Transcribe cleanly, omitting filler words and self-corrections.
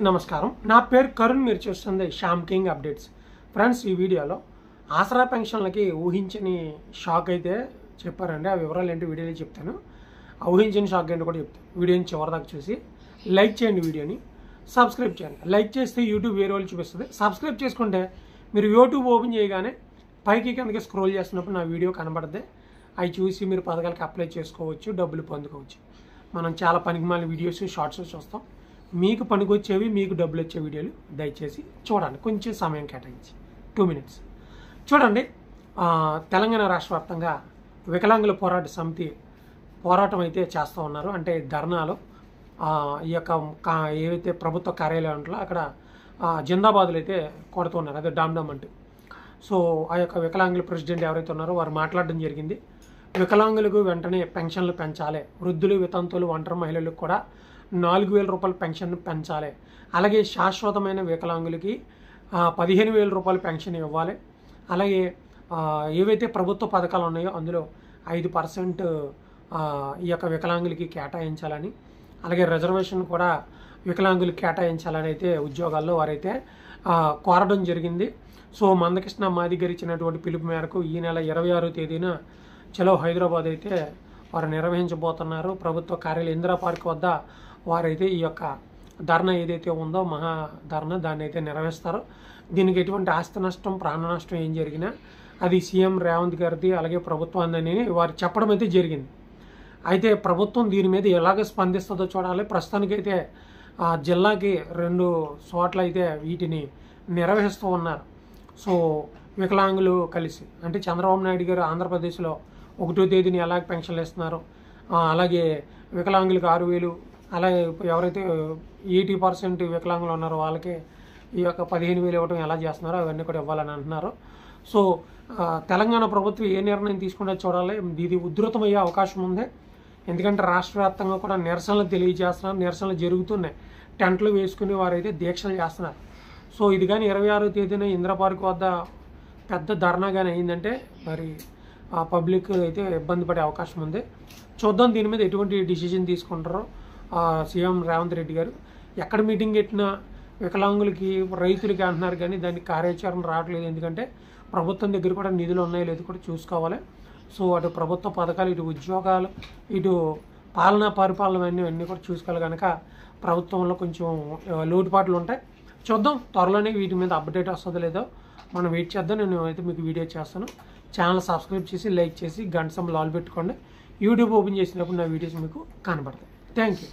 నమస్కారం. నా పేరు కరుణ్. మీరు చూస్తుంది శ్యామ్ కింగ్ అప్డేట్స్. ఫ్రెండ్స్, ఈ వీడియోలో ఆసరా పెన్షన్లకి ఊహించని షాక్ అయితే చెప్పారండి. ఆ వివరాలు ఏంటి వీడియోలో చెప్తాను. ఆ ఊహించని షాక్ ఏంటో కూడా చెప్తాను. వీడియోని చివరిదాకా చూసి లైక్ చేయండి, వీడియోని సబ్స్క్రైబ్ చేయండి. లైక్ చేస్తే యూట్యూబ్ వేరే వాళ్ళు చూపిస్తుంది. సబ్స్క్రైబ్ చేసుకుంటే మీరు యూట్యూబ్ ఓపెన్ చేయగానే పైకి కిందకి స్క్రోల్ చేస్తున్నప్పుడు నా వీడియో కనబడుతుంది. అవి చూసి మీరు పథకాలకి అప్లై చేసుకోవచ్చు, డబ్బులు పొందుకోవచ్చు. మనం చాలా పనికిమాలిన వీడియోస్, షార్ట్స్ చూస్తాం. మీకు పనికొచ్చేవి, మీకు డబ్బులు వచ్చే వీడియోలు దయచేసి చూడండి. కొంచెం సమయం కేటాయించి 2 minutes చూడండి. తెలంగాణ రాష్ట్ర వ్యాప్తంగా వికలాంగుల పోరాట సమితి పోరాటం అయితే చేస్తూ ఉన్నారు. అంటే ధర్నాలు ఈ యొక్క ఏవైతే ప్రభుత్వ కార్యాలయం ఉంటుందో అక్కడ జిందాబాదులు అయితే కొడుతున్నారు. అదే డామ్ డామ్ అంటూ. సో ఆ యొక్క వికలాంగుల ప్రెసిడెంట్ ఎవరైతే ఉన్నారో వారు మాట్లాడడం జరిగింది. వికలాంగులకు వెంటనే పెన్షన్లు పెంచాలి, వృద్ధులు, వితంతులు, ఒంటరి మహిళలకు కూడా 4,000 రూపాయల పెన్షన్ పెంచాలి. అలాగే శాశ్వతమైన వికలాంగులకి 15,000 రూపాయల పెన్షన్ ఇవ్వాలి. అలాగే ఏవైతే ప్రభుత్వ పథకాలు ఉన్నాయో అందులో 5% ఈ యొక్క వికలాంగులకి కేటాయించాలని, అలాగే రిజర్వేషన్ కూడా వికలాంగులకు కేటాయించాలని అయితే ఉద్యోగాల్లో వారైతే కోరడం జరిగింది. సో మందకృష్ణ మాది గారు ఇచ్చినటువంటి పిలుపు మేరకు ఈ నెల 26వ తేదీన చలో హైదరాబాద్ అయితే వారు నిర్వహించబోతున్నారు. ప్రభుత్వ కార్యాలయం ఇందిరా పార్క్ వద్ద వారైతే ఈ యొక్క ధర్నా ఏదైతే ఉందో మహా ధర్నా దాన్ని అయితే నిర్వహిస్తారు. దీనికి ఎటువంటి ఆస్తి నష్టం, ప్రాణ నష్టం ఏం జరిగినా అది సీఎం రేవంత్ గారిది అలాగే ప్రభుత్వాన్ని వారు చెప్పడం అయితే జరిగింది. అయితే ప్రభుత్వం దీని మీద ఎలాగ స్పందిస్తుందో చూడాలి. ప్రస్తుతానికైతే జిల్లాకి 2 చోట్ల అయితే వీటిని నిర్వహిస్తూ ఉన్నారు. సో వికలాంగులు కలిసి, అంటే చంద్రబాబు నాయుడు గారు ఆంధ్రప్రదేశ్లో 1వ తేదీని ఎలాగ పెన్షన్లు ఇస్తున్నారు, అలాగే వికలాంగులకు 6,000, అలాగే ఎవరైతే 80% వికలాంగులు ఉన్నారో వాళ్ళకి ఈ యొక్క 15,000 ఇవ్వడం ఎలా చేస్తున్నారో అవన్నీ కూడా ఇవ్వాలని అంటున్నారు. సో తెలంగాణ ప్రభుత్వం ఏ నిర్ణయం తీసుకుంటే చూడాలి. ఇది ఉధృతమయ్యే అవకాశం ఉంది. ఎందుకంటే రాష్ట్ర వ్యాప్తంగా కూడా నిరసనలు తెలియజేస్తున్నారు, నిరసనలు జరుగుతున్నాయి. టెంట్లు వేసుకుని వారైతే దీక్షలు చేస్తున్నారు. సో ఇది కానీ 26వ తేదీన ఇందిరా పార్క్ వద్ద పెద్ద ధర్నా కానీ అయిందంటే మరి పబ్లిక్ అయితే ఇబ్బంది పడే అవకాశం ఉంది. చూద్దాం దీని మీద ఎటువంటి డిసిజన్ తీసుకుంటారో సీఎం రేవంత్ రెడ్డి గారు. ఎక్కడ మీటింగ్ పెట్టినా వికలాంగులకి, రైతులకి అంటున్నారు కానీ దానికి కార్యాచరణ రావట్లేదు. ఎందుకంటే ప్రభుత్వం దగ్గర కూడా నిధులు ఉన్నాయో లేదో కూడా చూసుకోవాలి. సో అటు ప్రభుత్వ పథకాలు, ఇటు ఉద్యోగాలు, ఇటు పరిపాలన అన్నీ కూడా చూసుకోవాలి. కనుక ప్రభుత్వంలో కొంచెం లోటుపాట్లు ఉంటాయి. చూద్దాం త్వరలోనే వీటి మీద అప్డేట్ వస్తుందో లేదో మనం వెయిట్ చేద్దాం. నేను అయితే మీకు వీడియో చేస్తాను. ఛానల్ సబ్స్క్రైబ్ చేసి లైక్ చేసి గంట సింబల్ ఆల్ పెట్టుకోండి. యూట్యూబ్ ఓపెన్ చేసినప్పుడు నా వీడియోస్ మీకు కనబడతాయి. Thank you.